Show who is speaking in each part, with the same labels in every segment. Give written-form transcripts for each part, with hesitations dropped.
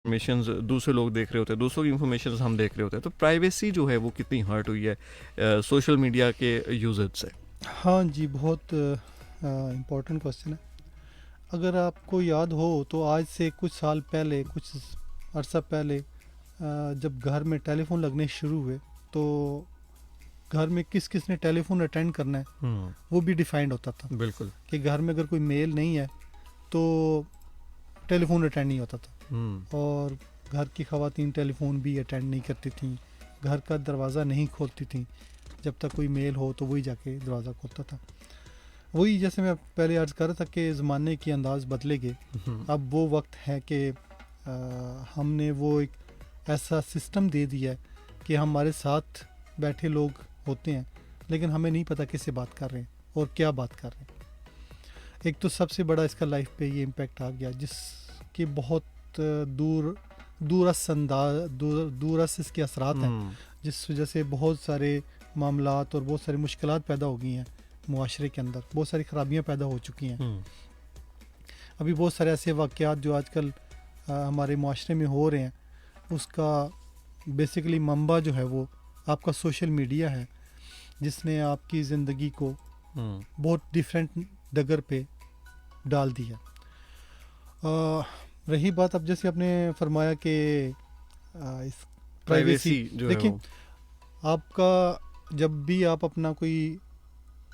Speaker 1: Informations दूसरे लोग देख रहे होते हैं, दूसरों की इन्फॉर्मेशन हम देख रहे होते हैं, तो प्राइवेसी जो है वो कितनी हर्ट हुई है सोशल मीडिया के यूजेज से?
Speaker 2: हाँ जी, बहुत इम्पोर्टेंट क्वेश्चन है। अगर आपको याद हो तो आज से कुछ साल पहले, कुछ अरसा पहले, जब घर में टेलीफोन लगने शुरू हुए तो घर में किस किस ने टेलीफोन अटेंड करना है वो भी डिफाइंड होता था
Speaker 1: बिल्कुल।
Speaker 2: कि घर में अगर कोई मेल नहीं है तो टेलीफोन अटेंड नहीं होता था। और घर की ख़वातीन टेलीफोन भी अटेंड नहीं करती थी, घर का दरवाज़ा नहीं खोलती थी, जब तक कोई मेल हो तो वही जाके दरवाज़ा खोलता था। वही जैसे मैं पहले अर्ज़ कर रहा था कि ज़माने के अंदाज़ बदले गए। अब वो वक्त है कि हमने वो एक ऐसा सिस्टम दे दिया है कि हमारे साथ बैठे लोग होते हैं लेकिन हमें नहीं पता किससे बात कर रहे हैं और क्या बात कर रहे हैं। एक तो सबसे बड़ा इसका लाइफ पे ये इम्पेक्ट आ गया जिसके बहुत दूरस इसके असरात हैं, जिस वजह से बहुत सारे मामलात और बहुत सारी मुश्किलात पैदा हो गई हैं मुआशरे के अंदर, बहुत सारी ख़राबियाँ पैदा हो चुकी हैं। अभी बहुत सारे ऐसे वाक़यात जो आजकल हमारे मुआशरे में हो रहे हैं, उसका बेसिकली मंबा जो है वो आपका सोशल मीडिया है, जिसने आपकी ज़िंदगी को बहुत डिफरेंट डगर पे डाल दिया। रही बात, अब जैसे आपने फरमाया कि इस प्राइवेसी,
Speaker 1: जो है
Speaker 2: देखिए
Speaker 1: वो
Speaker 2: आपका जब भी आप अपना कोई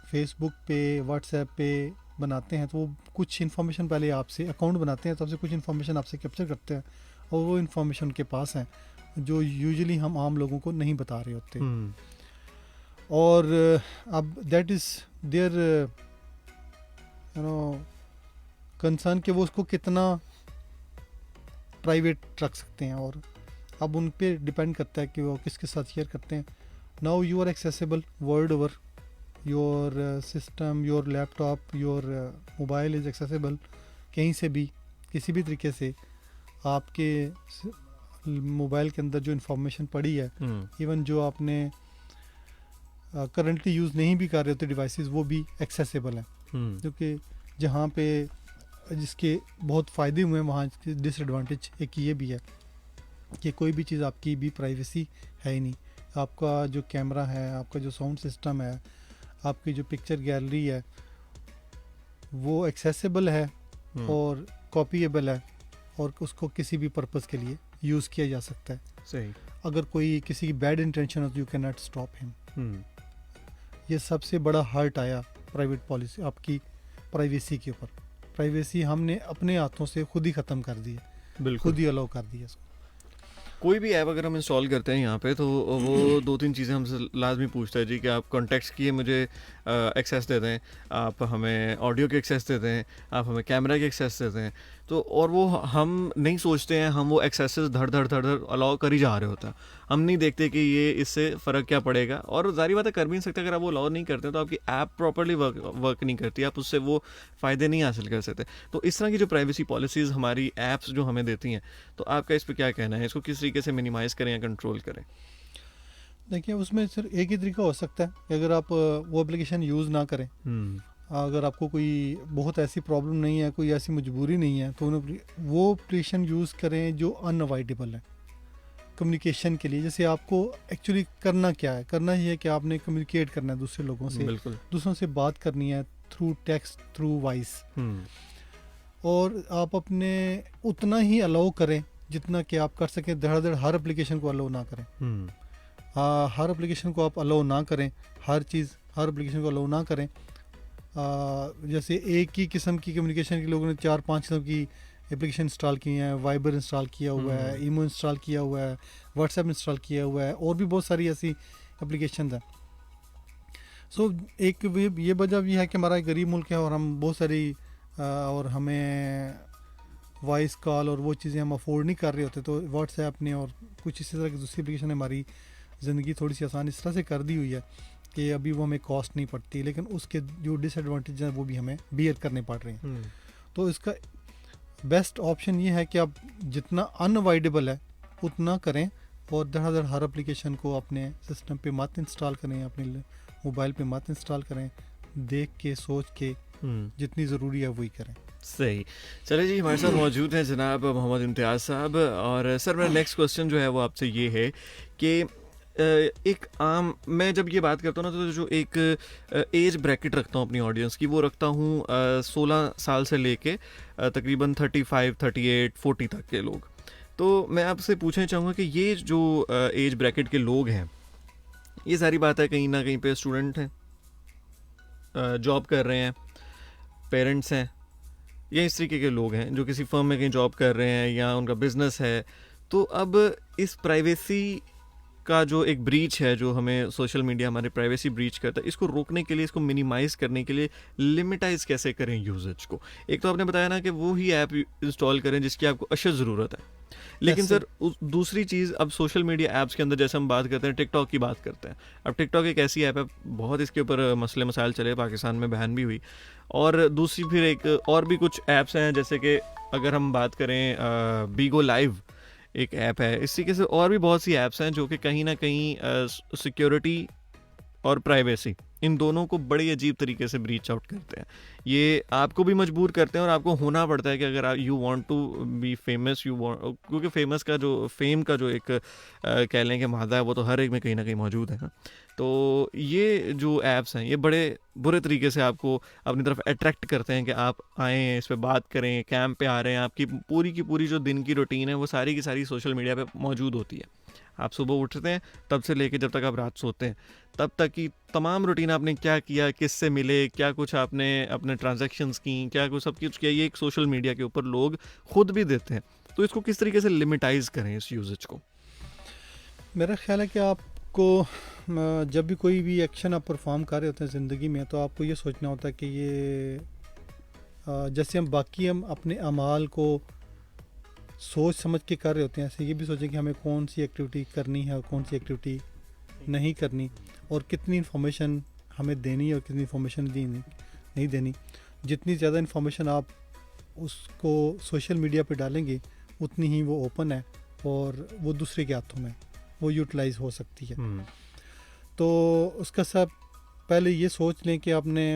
Speaker 2: फेसबुक पे, व्हाट्सएप पे बनाते हैं तो वो कुछ इन्फॉर्मेशन पहले आपसे अकाउंट बनाते हैं, तो आपसे कुछ इन्फॉर्मेशन आपसे कैप्चर करते हैं और वो इन्फॉर्मेशन उनके पास है जो यूजुअली हम आम लोगों को नहीं बता रहे होते। और अब that is there you know concern कि वो उसको कितना प्राइवेट रख सकते हैं, और अब उन पे डिपेंड करता है कि वो किसके साथ शेयर करते हैं। Now you are accessible world over, your system, your laptop, your mobile is accessible. कहीं से भी किसी भी तरीके से आपके मोबाइल के अंदर जो इन्फॉर्मेशन पड़ी है, इवन जो आपने करंटली यूज़ नहीं भी कर रहे होते डिवाइसेस, वो भी एक्सेसिबल हैं। क्योंकि जहाँ पे जिसके बहुत फ़ायदे हुए हैं वहाँ डिसएडवांटेज एक ये भी है कि कोई भी चीज़ आपकी भी प्राइवेसी है ही नहीं। आपका जो कैमरा है, आपका जो साउंड सिस्टम है, आपकी जो पिक्चर गैलरी है, वो एक्सेसिबल है और कॉपीएबल है और उसको किसी भी पर्पज़ के लिए यूज़ किया जा सकता है।
Speaker 1: सही।
Speaker 2: अगर कोई किसी की बैड इंटेंशन हो तो you can not stop him. ये सबसे बड़ा हर्ट आया प्राइवेट पॉलिसी, आपकी प्राइवेसी के ऊपर। प्राइवेसी हमने अपने हाथों से खुद ही ख़त्म कर दी है, खुद ही अलाउ कर दिया इसको।
Speaker 1: कोई भी ऐप अगर हम इंस्टॉल करते हैं यहाँ पे तो वो 2-3 चीज़ें हमसे लाजमी पूछता है जी कि आप कॉन्टेक्ट्स की मुझे एक्सेस दे दें, आप हमें ऑडियो की एक्सेस दे दें, आप हमें कैमरा की एक्सेस दे दें। तो और वो हम नहीं सोचते हैं, हम वो एक्सेसेस धड़ धड़ अलाउ कर ही जा रहे होता है। हम नहीं देखते कि ये इससे फ़र्क क्या पड़ेगा, और ज़ाहिर बात है कर भी नहीं सकते। अगर आप वो अलाउ नहीं करते तो आपकी ऐप प्रॉपरली वर्क नहीं करती, आप उससे वो फ़ायदे नहीं हासिल कर सकते। तो इस तरह की जो प्राइवेसी पॉलिसीज़ हमारी ऐप्स जो हमें देती हैं, तो आपका इस पर क्या कहना है? इसको किस तरीके से मिनिमाइज़ करें या कंट्रोल करें?
Speaker 2: देखिए, उसमें सिर्फ एक ही तरीका हो सकता है कि अगर आप वो एप्लीकेशन यूज़ ना करें, अगर आपको कोई बहुत ऐसी प्रॉब्लम नहीं है, कोई ऐसी मजबूरी नहीं है, तो वो एप्लीकेशन यूज़ करें जो अनअवॉइडेबल है कम्युनिकेशन के लिए। जैसे आपको एक्चुअली करना क्या है, करना ही है कि आपने कम्युनिकेट करना है दूसरे लोगों से, दूसरों से बात करनी है थ्रू टेक्स्ट, थ्रू वॉइस, और आप अपने उतना ही अलाउ करें जितना कि आप कर सकें। धड़ाधड़ हर एप्लीकेशन को अलाउ ना करें। हर एप्लीकेशन को आप अलाउ ना करें, हर एप्लीकेशन को अलाउ ना करें। जैसे एक ही किस्म की कम्युनिकेशन के लोगों ने 4-5 किस्म की एप्लीकेशन इंस्टॉल की हैं। वाइबर इंस्टॉल किया हुआ है, ईमो इंस्टॉल किया हुआ है, व्हाट्सएप इंस्टॉल किया हुआ है, और भी बहुत सारी ऐसी एप्लीकेशन हैं। सो एक ये वजह भी है कि हमारा एक गरीब मुल्क है और हम बहुत सारी और हमें वॉइस कॉल और वो चीज़ें हम अफोर्ड नहीं कर रहे होते। तो व्हाट्सएप ने और कुछ इसी तरह की दूसरी एप्लीकेशन ने हमारी ज़िंदगी थोड़ी सी आसान इस तरह से कर दी हुई है कि अभी वो हमें कॉस्ट नहीं पड़ती, लेकिन उसके जो डिसएडवांटेज हैं वो भी हमें बियर करने पड़ रहे हैं। तो इसका बेस्ट ऑप्शन ये है कि आप जितना अनअवॉइडेबल है उतना करें, और धड़ाधड़ हर एप्लीकेशन को अपने सिस्टम पे मत इंस्टॉल करें, अपने मोबाइल पे मत इंस्टॉल करें। देख के, सोच के, जितनी ज़रूरी है वही करें।
Speaker 1: सही। चलिए जी, हमारे साथ मौजूद हैं जनाब मोहम्मद इम्तियाज़ साहब। और सर मेरा नेक्स्ट क्वेश्चन जो है वो आपसे ये है कि एक आम, मैं जब ये बात करता हूँ ना, तो जो एक एज ब्रैकेट रखता हूँ अपनी ऑडियंस की, वो रखता हूँ 16 साल से लेके तकरीबन 35, 38, 40 तक के लोग। तो मैं आपसे पूछना चाहूँगा कि ये जो एज ब्रैकेट के लोग हैं, ये सारी बात है कहीं ना कहीं पे स्टूडेंट हैं, जॉब कर रहे हैं, पेरेंट्स हैं, या इस तरीके के लोग हैं जो किसी फर्म में कहीं जॉब कर रहे हैं या उनका बिजनेस है। तो अब इस प्राइवेसी का जो एक ब्रीच है, जो हमें सोशल मीडिया हमारी प्राइवेसी ब्रीच करता है, इसको रोकने के लिए, इसको मिनिमाइज करने के लिए लिमिटाइज कैसे करें यूजेज को? एक तो आपने बताया ना कि वो ही ऐप इंस्टॉल करें जिसकी आपको अशद ज़रूरत है, लेकिन
Speaker 2: Yes,
Speaker 1: सर दूसरी चीज़, अब सोशल मीडिया ऐप्स के अंदर जैसे हम बात करते हैं, टिकटॉक की बात करते हैं। अब टिकटॉक एक ऐसी ऐप है, बहुत इसके ऊपर मसले मसाइल चले, पाकिस्तान में बैन भी हुई। और दूसरी फिर एक और भी कुछ ऐप्स हैं, जैसे कि अगर हम बात करें बीगो लाइव एक ऐप है, इस तरीके से और भी बहुत सी ऐप्स हैं जो कि कहीं ना कहीं सिक्योरिटी और प्राइवेसी, इन दोनों को बड़े अजीब तरीके से ब्रीच आउट करते हैं। ये आपको भी मजबूर करते हैं और आपको होना पड़ता है कि अगर you want to be famous, you want, क्योंकि फेमस का जो फेम का जो एक कह लें कि मादा है, वो तो हर एक में कहीं ना कहीं मौजूद है ना। तो ये जो ऐप्स हैं, ये बड़े बुरे तरीके से आपको अपनी तरफ अट्रैक्ट करते हैं कि आप आएँ, इस पर बात करें, कैंप पे आ रहे हैं। आपकी पूरी की पूरी जो दिन की रूटीन है वो सारी की सारी सोशल मीडिया पे मौजूद होती है। आप सुबह उठते हैं तब से लेके जब तक आप रात सोते हैं, तब तक की तमाम रूटीन, आपने क्या किया, किससे मिले, क्या कुछ आपने अपने ट्रांजैक्शंस की, क्या कुछ सब कुछ किया, ये एक सोशल मीडिया के ऊपर लोग खुद भी देते हैं। तो इसको किस तरीके से लिमिटाइज करें इस यूजेज को?
Speaker 2: मेरा ख्याल है कि आपको जब भी कोई भी एक्शन आप परफॉर्म कर रहे होते हैं ज़िंदगी में, तो आपको ये सोचना होता है कि ये जैसे हम अपने अमाल को सोच समझ के कर रहे होते हैं, ऐसे ये भी सोचें कि हमें कौन सी एक्टिविटी करनी है और कौन सी एक्टिविटी नहीं करनी, और कितनी इन्फॉर्मेशन हमें देनी है और कितनी इन्फॉर्मेशन नहीं देनी। जितनी ज़्यादा इन्फॉर्मेशन आप उसको सोशल मीडिया पे डालेंगे, उतनी ही वो ओपन है और वो दूसरे के हाथों में वो यूटिलाइज हो सकती है। तो उसका सब पहले ये सोच लें कि आपने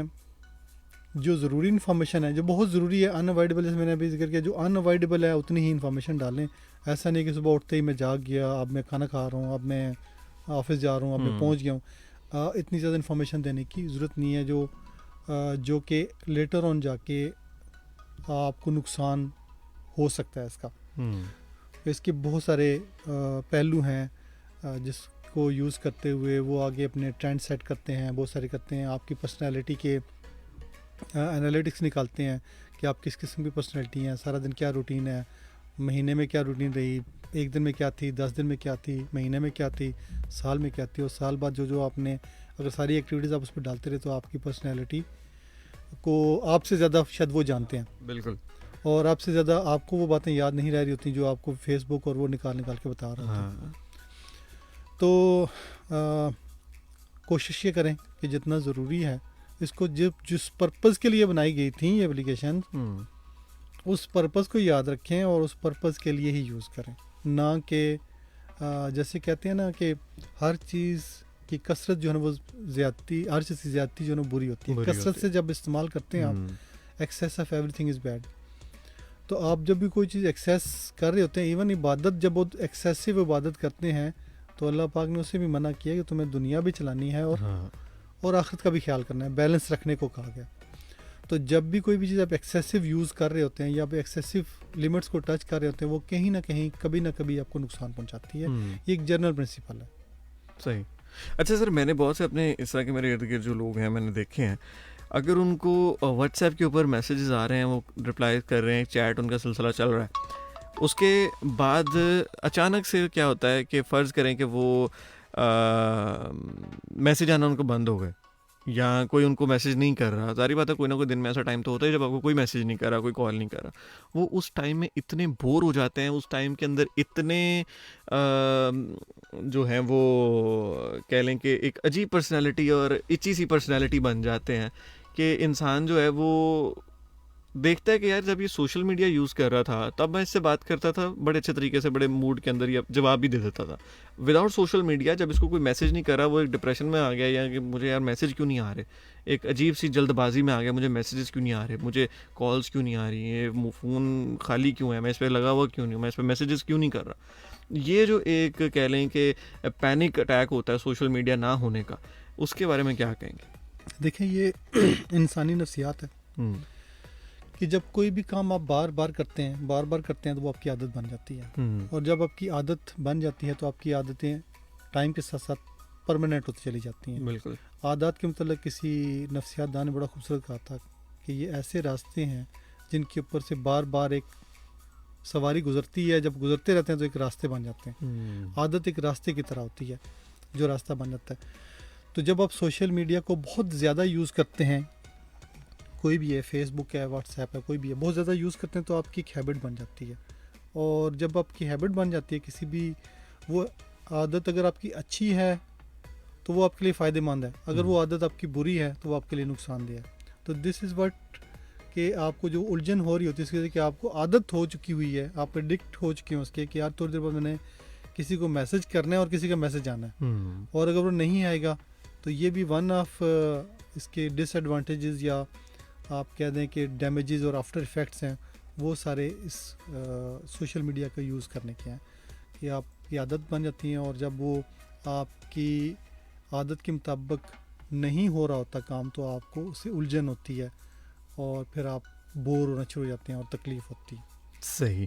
Speaker 2: जो ज़रूरी इन्फॉर्मेशन है, जो बहुत ज़रूरी है, अनअवॉइडेबल, जैसे मैंने अभी जिक्र किया, जो अनअवॉइडेबल है उतनी ही इन्फॉर्मेशन डालें। ऐसा नहीं कि सुबह उठते ही मैं जाग गया, अब मैं खाना खा रहा हूँ, अब मैं ऑफिस जा रहा हूँ, अब मैं पहुँच गया हूँ। इतनी ज़्यादा इन्फॉर्मेशन देने की ज़रूरत नहीं है जो कि लेटर ऑन जाके आपको नुकसान हो सकता है इसका। इसके बहुत सारे पहलू हैं जिसको यूज़ करते हुए वो आगे अपने ट्रेंड सेट करते हैं, बहुत सारे करते हैं। आपकी पर्सनैलिटी के एनालिटिक्स निकालते हैं कि आप किस किस्म की पर्सनैलिटी हैं, सारा दिन क्या रूटीन है, महीने में क्या रूटीन रही, एक दिन में क्या थी, 10 दिन में क्या थी, महीने में क्या थी, साल में क्या थी, और साल बाद जो आपने अगर सारी एक्टिविटीज़ आप उस पर डालते रहे, तो आपकी पर्सनैलिटी को आपसे ज़्यादा शायद वो जानते हैं।
Speaker 1: बिल्कुल।
Speaker 2: और आपसे ज़्यादा आपको वो बातें याद नहीं रह रही होती जो आपको फेसबुक और वो निकाल के बता रहे होते हैं। तो कोशिश ये करें कि जितना ज़रूरी है, इसको जिस पर्पज़ के लिए बनाई गई थी ये एप्लीकेशन, उस पर्पज़ को याद रखें और उस पर्पज़ के लिए ही यूज़ करें, ना कि जैसे कहते हैं ना कि हर चीज़ की कसरत जो है ना वो ज़्यादती, हर चीज़ की ज़्यादती जो है ना बुरी होती है। कसरत से जब इस्तेमाल करते हैं आप, excess of everything is bad. तो आप जब भी कोई चीज़ एक्सेस कर रहे होते हैं, इवन इबादत, जब वो एक्सेसिव इबादत करते हैं, तो अल्लाह पाक ने उसे भी मना किया कि तुम्हें दुनिया भी चलानी है और आखिरत का भी ख्याल करना है, बैलेंस रखने को कहा गया। तो जब भी कोई भी चीज़ आप एक्सेसिव यूज़ कर रहे होते हैं या आप एक्सेसिव लिमिट्स को टच कर रहे होते हैं, वो कहीं ना कहीं कभी ना कभी आपको नुकसान पहुंचाती है। ये एक जनरल प्रिंसिपल है।
Speaker 1: सही। अच्छा सर, मैंने बहुत से अपने इस तरह के मेरे इर्द गिर्द जो लोग हैं मैंने देखे हैं, अगर उनको व्हाट्सएप के ऊपर मैसेजेस आ रहे हैं, वो रिप्लाई कर रहे हैं, चैट उनका सिलसिला चल रहा है, उसके बाद अचानक से क्या होता है कि फ़र्ज़ करें कि वो मैसेज आना उनको बंद हो गए या कोई उनको मैसेज नहीं कर रहा। सारी बात है, कोई ना कोई दिन में ऐसा टाइम तो होता है जब आपको कोई मैसेज नहीं कर रहा, कोई कॉल नहीं कर रहा। वो उस टाइम में इतने बोर हो जाते हैं, उस टाइम के अंदर इतने जो हैं वो कह लें कि एक अजीब पर्सनैलिटी और इची सी पर्सनैलिटी बन जाते हैं कि इंसान जो है वो देखता है कि यार जब ये सोशल मीडिया यूज़ कर रहा था तब मैं इससे बात करता था बड़े अच्छे तरीके से, बड़े मूड के अंदर, या जवाब भी दे देता था। विदाउट सोशल मीडिया जब इसको कोई मैसेज नहीं कर रहा, वो एक डिप्रेशन में आ गया, या कि मुझे यार मैसेज क्यों नहीं आ रहे, एक अजीब सी जल्दबाजी में आ गया, मुझे मैसेजेस क्यों नहीं आ रहे, मुझे कॉल्स क्यों नहीं आ रही, ये फ़ोन खाली क्यों है, मैं इस पर लगा हुआ क्यों नहीं हूँ, मैं इस पर मैसेजेस क्यों नहीं कर रहा। ये जो एक कह लें कि पैनिक अटैक होता है सोशल मीडिया ना होने का, उसके बारे में क्या कहेंगे?
Speaker 2: देखिए ये इंसानी नफ्सियात है कि जब कोई भी काम आप बार बार करते हैं तो वो आपकी आदत बन जाती है, और जब आपकी आदत बन जाती है तो आपकी आदतें टाइम के साथ साथ परमानेंट होती चली जाती हैं।
Speaker 1: बिल्कुल।
Speaker 2: आदत के मतलब किसी नफ्सियात दान ने बड़ा खूबसूरत कहा था कि ये ऐसे रास्ते हैं जिनके ऊपर से बार बार एक सवारी गुजरती है, जब गुजरते रहते हैं तो एक रास्ते बन जाते हैं। आदत एक रास्ते की तरह होती है जो रास्ता बन जाता है। तो जब आप सोशल मीडिया को बहुत ज़्यादा यूज़ करते हैं, कोई भी है, फेसबुक है, व्हाट्सएप है, कोई भी है, बहुत ज़्यादा यूज़ करते हैं तो आपकी एक हैबिट बन जाती है। और जब आपकी हैबिट बन जाती है किसी भी, वो आदत अगर आपकी अच्छी है तो वो आपके लिए फ़ायदेमंद है, अगर वो आदत आपकी बुरी है तो वो आपके लिए नुकसानदेह है। तो दिस इज़ व्हाट कि आपको जो उलझन हो रही होती है इसकी वजह कि आपको आदत हो चुकी हुई है, आप एडिक्ट हो चुके हैं उसके, कि यार थोड़ी देर बाद मैंने किसी को मैसेज करना है और किसी का मैसेज आना है, और अगर वो नहीं आएगा तो ये भी वन ऑफ इसके डिसएडवांटेजेस या आप कह दें कि डैमेजेस और आफ्टर इफ़ेक्ट्स हैं, वो सारे इस सोशल मीडिया का यूज़ करने के हैं कि आपकी आदत बन जाती है, और जब वो आपकी आदत के मुताबिक नहीं हो रहा होता काम तो आपको उससे उलझन होती है और फिर आप बोर होना शुरू हो जाते हैं और तकलीफ़ होती है।
Speaker 1: सही।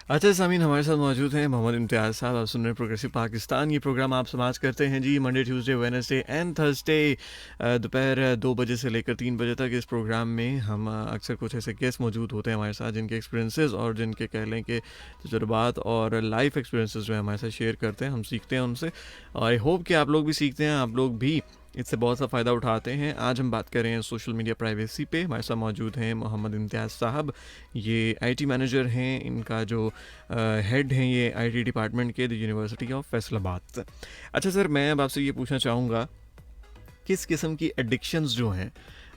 Speaker 1: अच्छा सामीन, हमारे साथ मौजूद हैं मोहम्मद इम्तियाज़ साहब। आप सुन रहे हैं प्रोग्रेसिव पाकिस्तान। ये प्रोग्राम आप समाज करते हैं जी Monday, Tuesday, Wednesday and Thursday दोपहर 2 बजे से लेकर 3 बजे तक। इस प्रोग्राम में हम अक्सर कुछ ऐसे गेस्ट मौजूद होते हैं हमारे साथ जिनके एक्सपीरियंसेस और जिनके कह लें कि तजुर्बात और लाइफ एक्सपीरियंसेस जो है हमारे साथ शेयर करते हैं, हम सीखते हैं उनसे। और आई होप कि आप लोग भी सीखते हैं, आप लोग भी इससे बहुत सा फ़ायदा उठाते हैं। आज हम बात कर रहे हैं सोशल मीडिया प्राइवेसी पे। हमारे साथ मौजूद हैं मोहम्मद इम्तियाज़ साहब, ये आईटी मैनेजर हैं, इनका जो हेड हैं ये आईटी डिपार्टमेंट के द यूनिवर्सिटी ऑफ फैसलाबाद। अच्छा सर, मैं अब आपसे ये पूछना चाहूँगा, किस किस्म की एडिक्शंस जो हैं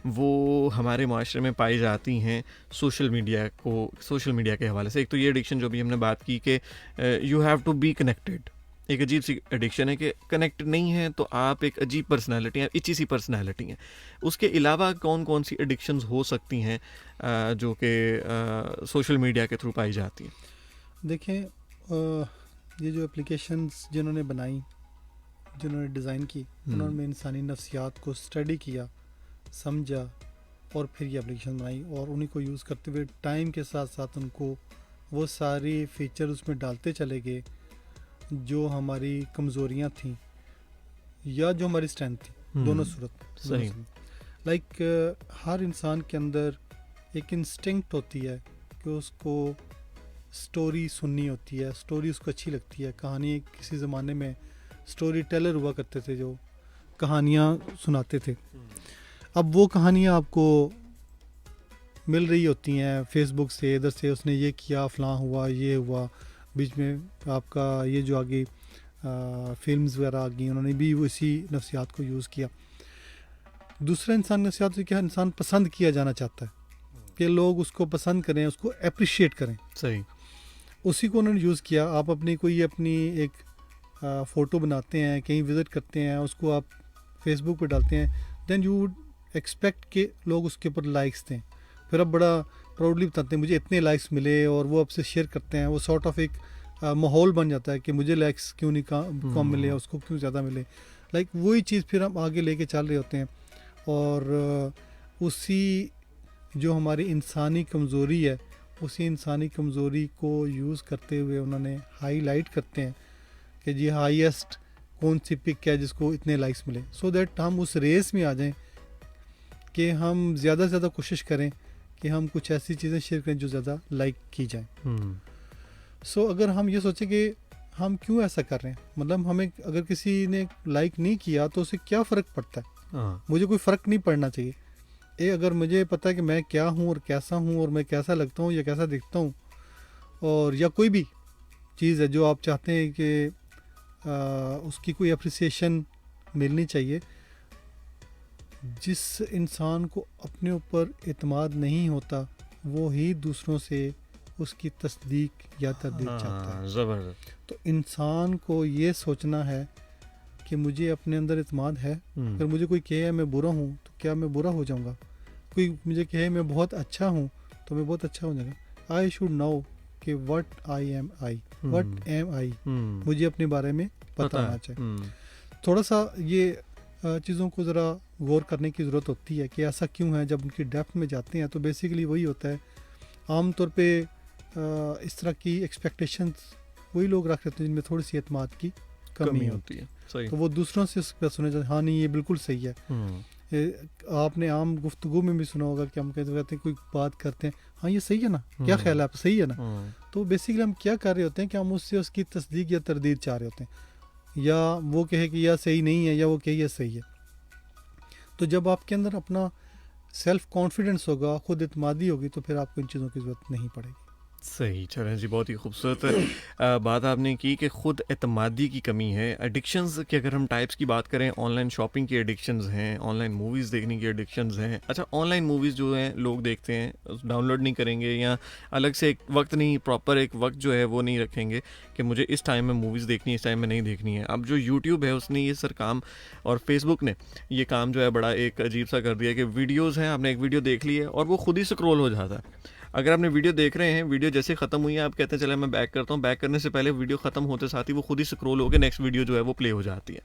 Speaker 1: वो हमारे माशरे में पाई जाती हैं सोशल मीडिया के हवाले से? एक तो ये एडिक्शन जो भी हमने बात की कि you have to be connected, एक अजीब सी एडिक्शन है कि कनेक्ट नहीं है तो आप एक अजीब पर्सनालिटी हैं, इच्छी सी पर्सनालिटी हैं। उसके अलावा कौन कौन सी एडिक्शंस हो सकती हैं जो कि सोशल मीडिया के थ्रू पाई जाती हैं?
Speaker 2: देखें, ये जो एप्लीकेशंस जिन्होंने बनाई, जिन्होंने डिज़ाइन की, उन्होंने इंसानी नफ्सियात को स्टडी किया, समझा और फिर ये एप्लीकेशन बनाई, और उन्हीं को यूज़ करते हुए टाइम के साथ साथ उनको वो सारी फ़ीचर उसमें डालते चले गए जो हमारी कमज़ोरियाँ थीं या जो हमारी स्ट्रेंथ थी, दोनों सूरत।
Speaker 1: सही।
Speaker 2: लाइक हर इंसान के अंदर एक इंस्टिंक्ट होती है कि उसको स्टोरी सुननी होती है, स्टोरी उसको अच्छी लगती है। कहानी, किसी ज़माने में स्टोरी टेलर हुआ करते थे जो कहानियाँ सुनाते थे। अब वो कहानियाँ आपको मिल रही होती हैं फेसबुक से, इधर से उसने ये किया, फ़लाँ हुआ, ये हुआ, बीच में आपका ये जो आगे फिल्म्स वगैरह आ गई, उन्होंने भी उसी नफ्सियात को यूज़ किया। दूसरा इंसान नफ्सियात से क्या, इंसान पसंद किया जाना चाहता है कि लोग उसको पसंद करें, उसको अप्रिशिएट करें।
Speaker 1: सही।
Speaker 2: उसी को उन्होंने यूज़ किया। आप अपनी एक फ़ोटो बनाते हैं, कहीं विज़िट करते हैं, उसको आप फेसबुक पे डालते हैं, देन यू वुड एक्सपेक्ट कि लोग उसके ऊपर लाइक्स दें। फिर आप बड़ा प्राउडली बताते हैं मुझे इतने लाइक्स मिले, और वो आपसे शेयर करते हैं। वो सॉर्ट ऑफ एक माहौल बन जाता है कि मुझे लाइक्स क्यों नहीं कम मिले, उसको क्यों ज़्यादा मिले। लाइक वही चीज़ फिर हम आगे लेके चल रहे होते हैं, और उसी जो हमारी इंसानी कमज़ोरी है, उसी इंसानी कमज़ोरी को यूज़ करते हुए उन्होंने हाईलाइट करते हैं कि जी हाईएस्ट कौन सी पिक है जिसको इतने लाइक्स मिले, सो दैट हम उस रेस में आ जाएं कि हम ज़्यादा से ज़्यादा कोशिश करें कि हम कुछ ऐसी चीज़ें शेयर करें जो ज़्यादा लाइक की जाएं। सो अगर हम ये सोचें कि हम क्यों ऐसा कर रहे हैं, मतलब हमें अगर किसी ने लाइक नहीं किया तो उससे क्या फ़र्क पड़ता है? मुझे कोई फ़र्क नहीं पड़ना चाहिए। अगर मुझे पता है कि मैं क्या हूँ और कैसा हूँ और मैं कैसा लगता हूँ या कैसा दिखता हूँ, और या कोई भी चीज़ है जो आप चाहते हैं कि उसकी कोई अप्रिसिएशन मिलनी चाहिए। जिस इंसान को अपने ऊपर एतमाद नहीं होता वो ही दूसरों से उसकी तस्दीक या तरदीद चाहता है।
Speaker 1: ज़बरदस्त।
Speaker 2: तो इंसान को ये सोचना है कि मुझे अपने अंदर इत्मीनान है। अगर मुझे कोई कहे मैं बुरा हूँ तो क्या मैं बुरा हो जाऊँगा? कोई मुझे कहे मैं बहुत अच्छा हूँ तो मैं बहुत अच्छा हो जाऊँगा। आई शुड नो कि व्हाट एम आई, मुझे अपने बारे में पता होना चाहिए। थोड़ा सा ये चीज़ों को ज़रा गौर करने की ज़रूरत होती है कि ऐसा क्यों है। जब उनकी डेप्थ में जाते हैं तो बेसिकली वही होता है। आमतौर पे इस तरह की एक्सपेक्टेशंस वही लोग रख लेते हैं जिनमें थोड़ी सी एतमाद की कमी होती है।
Speaker 1: सही।
Speaker 2: तो वो दूसरों से उस पर सुने जाते, हाँ नहीं ये बिल्कुल सही है। आपने आम गुफ्तगू में भी सुना होगा कि हम कहते हैं कोई बात करते हैं, हाँ ये सही है ना, क्या ख्याल है आप, सही है ना। तो बेसिकली हम क्या कर रहे होते हैं कि हम उससे उसकी तस्दीक या तरदीद चाह रहे होते हैं, या वो कहे कि यह सही नहीं है या वो कहे यह सही है। तो जब आपके अंदर अपना सेल्फ कॉन्फिडेंस होगा, खुद इत्मीनादी होगी, तो फिर आपको इन चीज़ों की ज़रूरत नहीं पड़ेगी।
Speaker 1: सही। चलें जी, बहुत ही खूबसूरत बात आपने की कि ख़ुद एतमादी की कमी है। एडिक्शंस की अगर हम टाइप्स की बात करें, ऑनलाइन शॉपिंग की एडिक्शंस हैं, ऑनलाइन मूवीज़ देखने की एडिक्शंस हैं। अच्छा, ऑनलाइन मूवीज़ जो हैं लोग देखते हैं, डाउनलोड नहीं करेंगे या अलग से एक वक्त नहीं, प्रॉपर एक वक्त जो है वो नहीं रखेंगे कि मुझे इस टाइम में मूवीज़ देखनी है, इस टाइम में नहीं देखनी है। अब जो यूट्यूब है उसने ये सर काम, और फेसबुक ने ये काम जो है बड़ा एक अजीब सा कर दिया कि वीडियोज़ हैं, आपने एक वीडियो देख ली है और वो खुद ही स्क्रॉल हो जाता है। अगर आपने वीडियो देख रहे हैं, वीडियो जैसे ख़त्म हुई है, आप कहते हैं चले मैं बैक करता हूँ, बैक करने से पहले वीडियो ख़त्म होते साथ ही वो खुद ही स्क्रॉल होकर नेक्स्ट वीडियो जो है वो प्ले हो जाती है।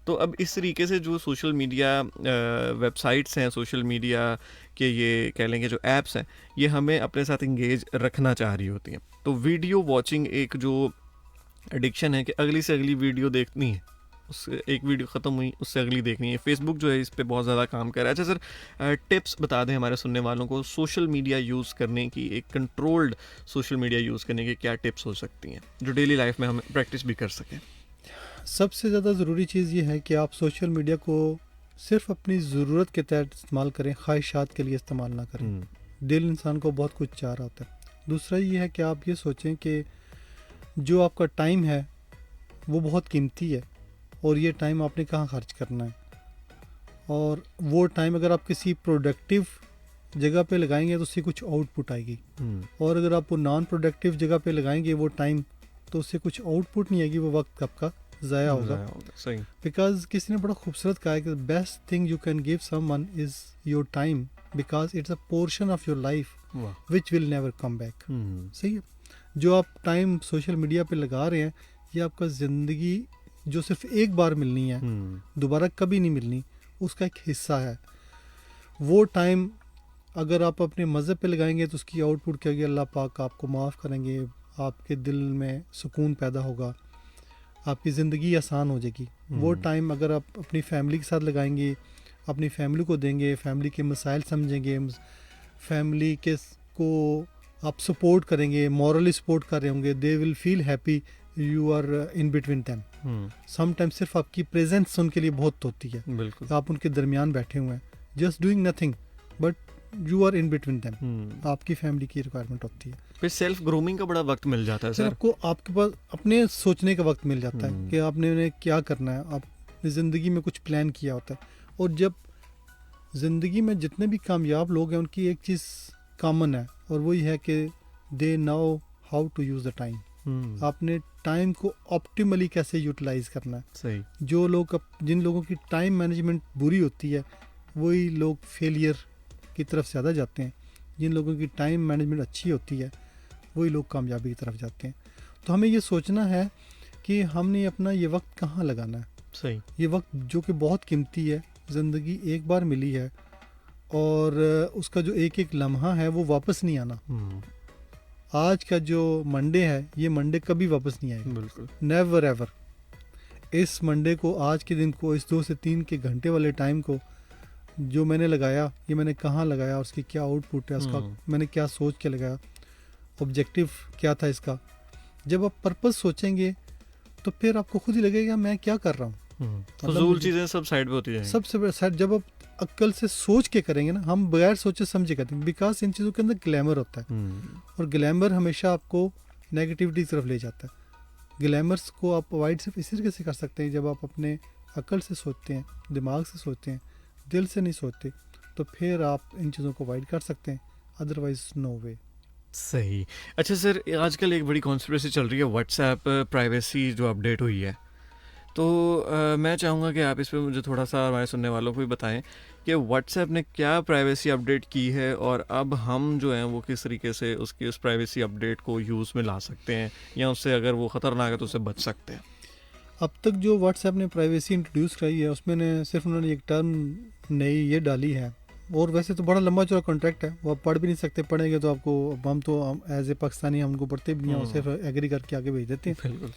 Speaker 1: तो अब इस तरीके से जो सोशल मीडिया वेबसाइट्स हैं, सोशल मीडिया के ये कह लेंगे जो ऐप्स हैं, ये हमें अपने साथ इंगेज रखना चाह रही होती हैं। तो वीडियो वॉचिंग एक जो एडिक्शन है कि अगली से अगली वीडियो देखनी है, उससे एक वीडियो ख़त्म हुई उससे अगली देखनी है। फेसबुक जो है इस पे बहुत ज़्यादा काम कर रहा है। अच्छा सर, टिप्स बता दें हमारे सुनने वालों को सोशल मीडिया यूज़ करने की, एक कंट्रोल्ड सोशल मीडिया यूज़ करने की क्या टिप्स हो सकती हैं जो डेली लाइफ में हम प्रैक्टिस भी कर सकें?
Speaker 2: सबसे ज़्यादा ज़रूरी चीज़ ये है कि आप सोशल मीडिया को सिर्फ अपनी ज़रूरत के तहत इस्तेमाल करें, ख्वाहिशात के लिए इस्तेमाल ना करें। दिल इंसान को बहुत कुछ चाह रहा होता है। दूसरा ये है कि आप ये सोचें कि जो आपका टाइम है वो बहुत कीमती है और ये टाइम आपने कहाँ खर्च करना है, और वो टाइम अगर आप किसी प्रोडक्टिव जगह पे लगाएंगे तो उससे कुछ आउटपुट आएगी, और अगर आप वो नॉन प्रोडक्टिव जगह पे लगाएंगे वो टाइम, तो उससे कुछ आउटपुट नहीं आएगी, वो वक्त आपका ज़ाया होगा।
Speaker 1: सही।
Speaker 2: बिकॉज किसी ने बड़ा खूबसूरत कहा है कि best thing you can give someone is your time, because it's a portion of your life which will never come back. सही है। जो आप टाइम सोशल मीडिया पे लगा रहे हैं, ये आपका ज़िंदगी जो सिर्फ एक बार मिलनी है, दोबारा कभी नहीं मिलनी, उसका एक हिस्सा है। वो टाइम अगर आप अपने मज़हब पे लगाएंगे तो उसकी आउटपुट क्या होगी, अल्लाह पाक आपको माफ़ करेंगे, आपके दिल में सुकून पैदा होगा, आपकी ज़िंदगी आसान हो जाएगी। वो टाइम अगर आप अपनी फैमिली के साथ लगाएंगे, अपनी फैमिली को देंगे, फैमिली के मसाइल समझेंगे, फैमिली के को आप सपोर्ट करेंगे, मॉरली सपोर्ट कर रहे होंगे, they will feel happy you are in between them. Sometimes सिर्फ आपकी प्रेजेंस उनके लिए बहुत होती है।
Speaker 1: बिल्कुल।
Speaker 2: आप उनके दरमियान बैठे हुए हैं, just doing nothing but you are in between them. आपकी फैमिली की रिक्वायरमेंट होती है।
Speaker 1: फिर सेल्फ ग्रूमिंग का बड़ा वक्त मिल जाता है सर।
Speaker 2: आपको आपके पास अपने सोचने का वक्त मिल जाता है कि आपने उन्हें क्या करना है, आपने ज़िंदगी में कुछ प्लान किया होता है। और जब ज़िंदगी में जितने भी कामयाब लोग हैं उनकी एक चीज़ कॉमन है, और वही है कि they know how to use the time. आपने टाइम को ऑप्टिमली कैसे यूटिलाइज करना है।
Speaker 1: सही।
Speaker 2: जो लोग, जिन लोगों की टाइम मैनेजमेंट बुरी होती है वही लोग फेलियर की तरफ ज़्यादा जाते हैं। जिन लोगों की टाइम मैनेजमेंट अच्छी होती है वही लोग कामयाबी की तरफ जाते हैं। तो हमें ये सोचना है कि हमने अपना ये वक्त कहाँ लगाना है।
Speaker 1: सही।
Speaker 2: ये वक्त जो कि बहुत कीमती है, ज़िंदगी एक बार मिली है, और उसका जो एक एक लम्हा है वो वापस नहीं आना। आज का जो मंडे है, ये मंडे कभी वापस नहीं आएगा।
Speaker 1: बिल्कुल।
Speaker 2: Never ever. इस मंडे को, आज के दिन को, इस 2 से 3 के घंटे वाले टाइम को जो मैंने लगाया, ये मैंने कहाँ लगाया और उसकी क्या आउटपुट है, उसका मैंने क्या सोच के लगाया, ऑब्जेक्टिव क्या था इसका। जब आप पर्पस सोचेंगे तो फिर आपको खुद ही लगेगा मैं क्या कर रहा हूँ।
Speaker 1: फजूल चीज़ें सब साइड पे होती जाएंगी।
Speaker 2: सबसे बड़ा साइड जब आप अक्ल से सोच के करेंगे ना, हम बगैर सोचे समझे करते हैं, बिकॉज इन चीज़ों के अंदर ग्लैमर होता है, और ग्लैमर हमेशा आपको नेगेटिविटी की तरफ ले जाता है। ग्लैमर्स को आप अवॉइड सिर्फ इसी तरीके से कर सकते हैं जब आप अपने अक्ल से सोचते हैं, दिमाग से सोचते हैं, दिल से नहीं सोचते, तो फिर आप इन चीज़ों को अवॉइड कर सकते हैं। अदरवाइज नो वे।
Speaker 1: सही। अच्छा सर, आजकल एक बड़ी कॉन्स्पिरेसी चल रही है व्हाट्सएप प्राइवेसी जो अपडेट हुई है, तो मैं चाहूँगा कि आप इस पे मुझे थोड़ा सा हमारे सुनने वालों को भी बताएं कि व्हाट्सएप ने क्या प्राइवेसी अपडेट की है और अब हम जो हैं वो किस तरीके से उसकी उस प्राइवेसी अपडेट को यूज़ में ला सकते हैं, या उससे अगर वो ख़तरनाक है तो उससे बच सकते हैं।
Speaker 2: अब तक जो व्हाट्सएप ने प्राइवेसी इंट्रोड्यूस कराई है उसमें ने सिर्फ उन्होंने एक टर्म नई ये डाली है, और वैसे तो बड़ा लंबा चौड़ा कॉन्ट्रैक्ट है, वो आप पढ़ भी नहीं सकते, पढ़ेंगे तो आपको हम तो एज ए पाकिस्तानी हम उनको पढ़ते भी नहीं हैं, वो सिर्फ एग्री करके आगे भेज देते हैं।
Speaker 1: बिल्कुल।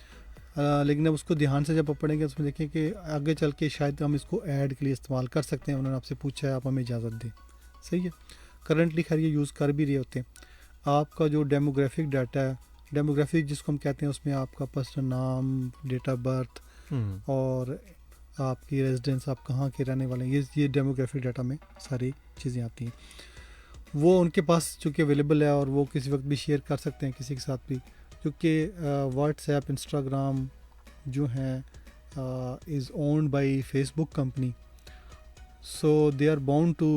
Speaker 2: लेकिन अब उसको ध्यान से जब आप पढ़ेंगे उसमें देखें कि आगे चल के शायद हम इसको ऐड के लिए इस्तेमाल कर सकते हैं। उन्होंने आपसे पूछा है, आप हमें इजाज़त दें। सही है, करंटली खैर ये यूज़ कर भी रहे होते हैं। आपका जो डेमोग्राफिक डाटा है, डेमोग्राफिक जिसको हम कहते हैं, उसमें आपका पर्सनल नाम, डेट ऑफ बर्थ और आपकी रेजिडेंस, आप कहाँ के रहने वाले हैं, ये डेमोग्राफिक डाटा में सारी चीज़ें आती हैं। वो उनके पास चूँकि अवेलेबल है और वो किसी वक्त भी शेयर कर सकते हैं किसी के साथ भी, क्योंकि व्हाट्सएप, इंस्टाग्राम जो हैं is owned by Facebook company, so they are bound to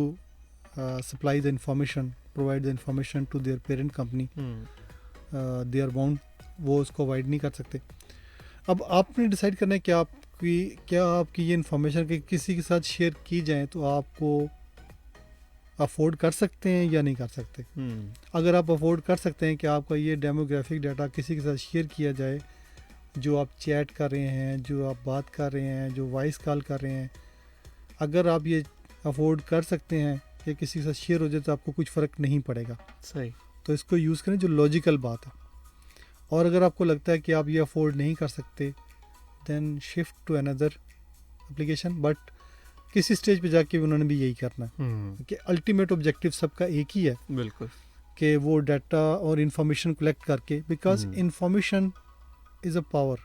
Speaker 2: supply the information, provide the information to their parent company, they are bound, वो उसको अवॉइड नहीं कर सकते। अब आपने डिसाइड करना है कि क्या आपकी ये इन्फॉर्मेशन कि किसी के साथ शेयर की जाए तो आपको अफोर्ड कर सकते हैं या नहीं कर सकते। अगर आप अफोर्ड कर सकते हैं कि आपका ये डेमोग्राफिक डाटा किसी के साथ शेयर किया जाए, जो आप चैट कर रहे हैं, जो आप बात कर रहे हैं, जो वॉइस कॉल कर रहे हैं, अगर आप ये अफोर्ड कर सकते हैं कि किसी के साथ शेयर हो जाए तो आपको कुछ फ़र्क नहीं पड़ेगा।
Speaker 1: सही।
Speaker 2: तो इसको यूज़ करें जो लॉजिकल बात है। और अगर आपको लगता है कि आप ये अफोर्ड नहीं कर सकते, then shift to another application. But किसी स्टेज पे जाके उन्होंने भी यही करना है कि अल्टीमेट ऑब्जेक्टिव सबका एक ही है,
Speaker 1: बिल्कुल,
Speaker 2: कि वो डाटा और इन्फॉर्मेशन कलेक्ट करके, because information is a power,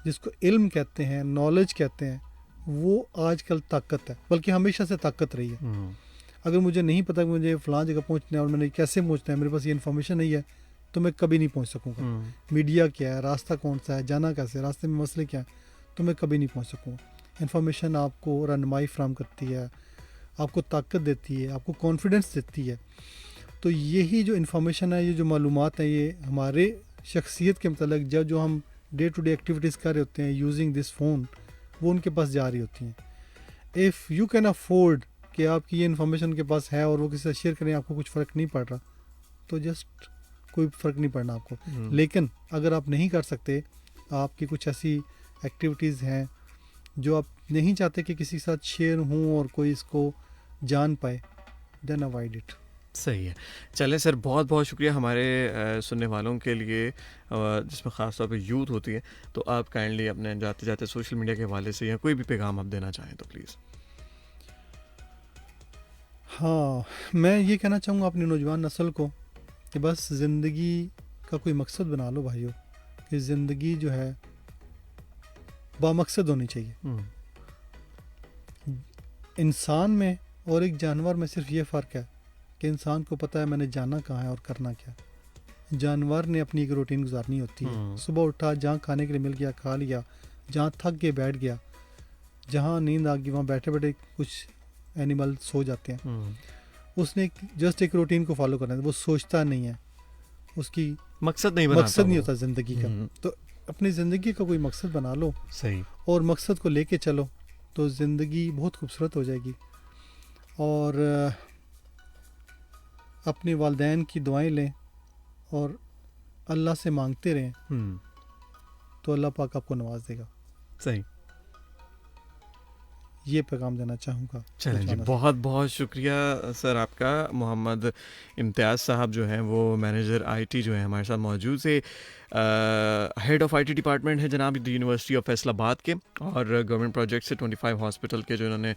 Speaker 2: जिसको इल्म कहते हैं, नॉलेज कहते हैं, वो आजकल ताकत है, बल्कि हमेशा से ताकत रही है। अगर मुझे नहीं पता कि मुझे फ़लाँ जगह पहुंचना है और मैंने कैसे पहुंचना है, मेरे पास ये इन्फॉर्मेशन नहीं है, तो मैं कभी नहीं पहुंच सकूंगा। मीडिया क्या है, रास्ता कौन सा है, जाना कैसे है, रास्ते में मसले क्या है, तो मैं कभी नहीं पहुंच सकूंगा। इन्फॉर्मेशन आपको रहनुमाई फ्राहम करती है, आपको ताकत देती है, आपको कॉन्फिडेंस देती है। तो यही जो इन्फॉर्मेशन है, ये जो मालूमात है, ये हमारे शख्सियत के मतलब जो हम डे टू डे एक्टिविटीज़ कर रहे होते हैं यूजिंग दिस फ़ोन, वो उनके पास जा रही होती हैं। इफ़ यू कैन अफोर्ड कि आपकी ये इन्फॉर्मेशन उनके पास है और वो किसी से शेयर करें, आपको कुछ फ़र्क नहीं पड़ रहा, तो जस्ट कोई फ़र्क नहीं पड़ना आपको। लेकिन अगर आप नहीं कर सकते, आपकी कुछ ऐसी एक्टिविटीज़ हैं जो आप नहीं चाहते कि किसी के साथ शेयर हों और कोई इसको जान पाए, देन अवॉइड इट।
Speaker 1: सही है। चलें सर, बहुत बहुत शुक्रिया हमारे सुनने वालों के लिए, जिसमें ख़ास तौर पे यूथ होती है, तो आप काइंडली अपने जाते जाते सोशल मीडिया के हवाले से या कोई भी पैगाम आप देना चाहें तो प्लीज़।
Speaker 2: हाँ, मैं ये कहना चाहूँगा अपनी नौजवान नस्ल को कि बस ज़िंदगी का कोई मकसद बना लो भाइयों, कि ज़िंदगी जो है बामकसद होनी चाहिए। इंसान में और एक जानवर में सिर्फ ये फ़र्क है कि इंसान को पता है मैंने जाना कहाँ है और करना क्या। जानवर ने अपनी एक रूटीन गुजारनी होती है, सुबह उठा, जहाँ खाने के लिए मिल गया खा लिया, जहाँ थक के बैठ गया, जहाँ नींद आ गई वहाँ बैठे बैठे कुछ एनिमल सो जाते हैं। उसने जस्ट एक रूटीन को फॉलो करना है, वो सोचता नहीं है, उसकी मकसद नहीं होता ज़िंदगी का। तो अपनी ज़िंदगी का कोई मकसद बना लो,
Speaker 1: सही, और
Speaker 2: मकसद को लेके चलो, तो ज़िंदगी बहुत खूबसूरत हो जाएगी। और अपने वालिदैन की दुआएं लें और अल्लाह से मांगते रहें, तो अल्लाह पाक आपको नवाज देगा।
Speaker 1: सही,
Speaker 2: ये पैगाम देना चाहूँगा।
Speaker 1: चलें जी, बहुत बहुत शुक्रिया सर आपका। मोहम्मद इम्तियाज़ साहब जो हैं वो मैनेजर आईटी जो है हमारे साथ मौजूद से, हेड ऑफ़ आईटी डिपार्टमेंट है जनाब यूनिवर्सिटी ऑफ फैसलाबाद के, और गवर्नमेंट प्रोजेक्ट से 25 हॉस्पिटल के जो इन्होंने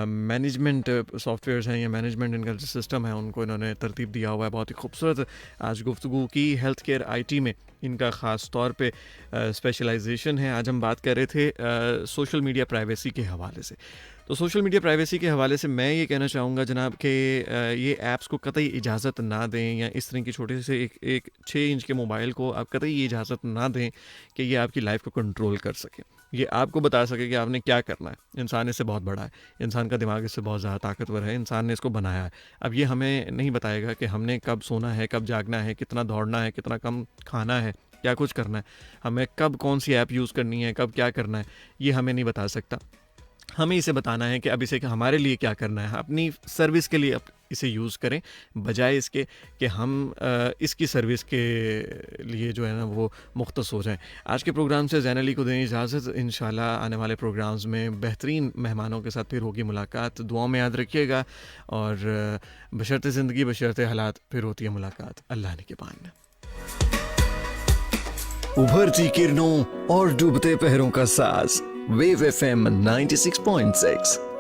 Speaker 1: मैनेजमेंट सॉफ्टवेयर्स हैं या मैनेजमेंट इनका जो सिस्टम है उनको इन्होंने तरतीब दिया हुआ है। बहुत ही खूबसूरत आज गुफ्तगू की। हेल्थ केयर आईटी में इनका ख़ास तौर पे स्पेशलाइजेशन है। आज हम बात कर रहे थे सोशल मीडिया प्राइवेसी के हवाले से। तो सोशल मीडिया प्राइवेसी के हवाले से मैं ये कहना चाहूँगा जनाब कि ये ऐप्स को कतई इजाज़त ना दें, या इस तरह की छोटे से एक 6 इंच के मोबाइल को आप कतई ये इजाज़त ना दें कि ये आपकी लाइफ को कंट्रोल कर सके, ये आपको बता सके कि आपने क्या करना है। इंसान इससे बहुत बड़ा है, इंसान का दिमाग इससे बहुत ज़्यादा ताकतवर है, इंसान ने इसको बनाया है। अब ये हमें नहीं बताएगा कि हमने कब सोना है, कब जागना है, कितना दौड़ना है, कितना कम खाना है, क्या कुछ करना है, हमें कब कौन सी ऐप यूज़ करनी है, कब क्या करना है, ये हमें नहीं बता सकता। हमें इसे बताना है कि अब इसे हमारे लिए क्या करना है, अपनी सर्विस के लिए अब इसे यूज़ करें, बजाय इसके कि हम इसकी सर्विस के लिए जो है ना वो मुख्तस हो जाएं। आज के प्रोग्राम से ज़ैन अली को दें इजाज़त। इंशाल्लाह आने वाले प्रोग्राम्स में बेहतरीन मेहमानों के साथ फिर होगी मुलाकात। दुआ में याद रखिएगा, और बशर्ते ज़िंदगी बशर्ते हालात फिर होती है मुलाकात अल्लाह ने के पान।
Speaker 3: उभरती किरणों और डूबते पहरों का साज, वेव FM 96.6।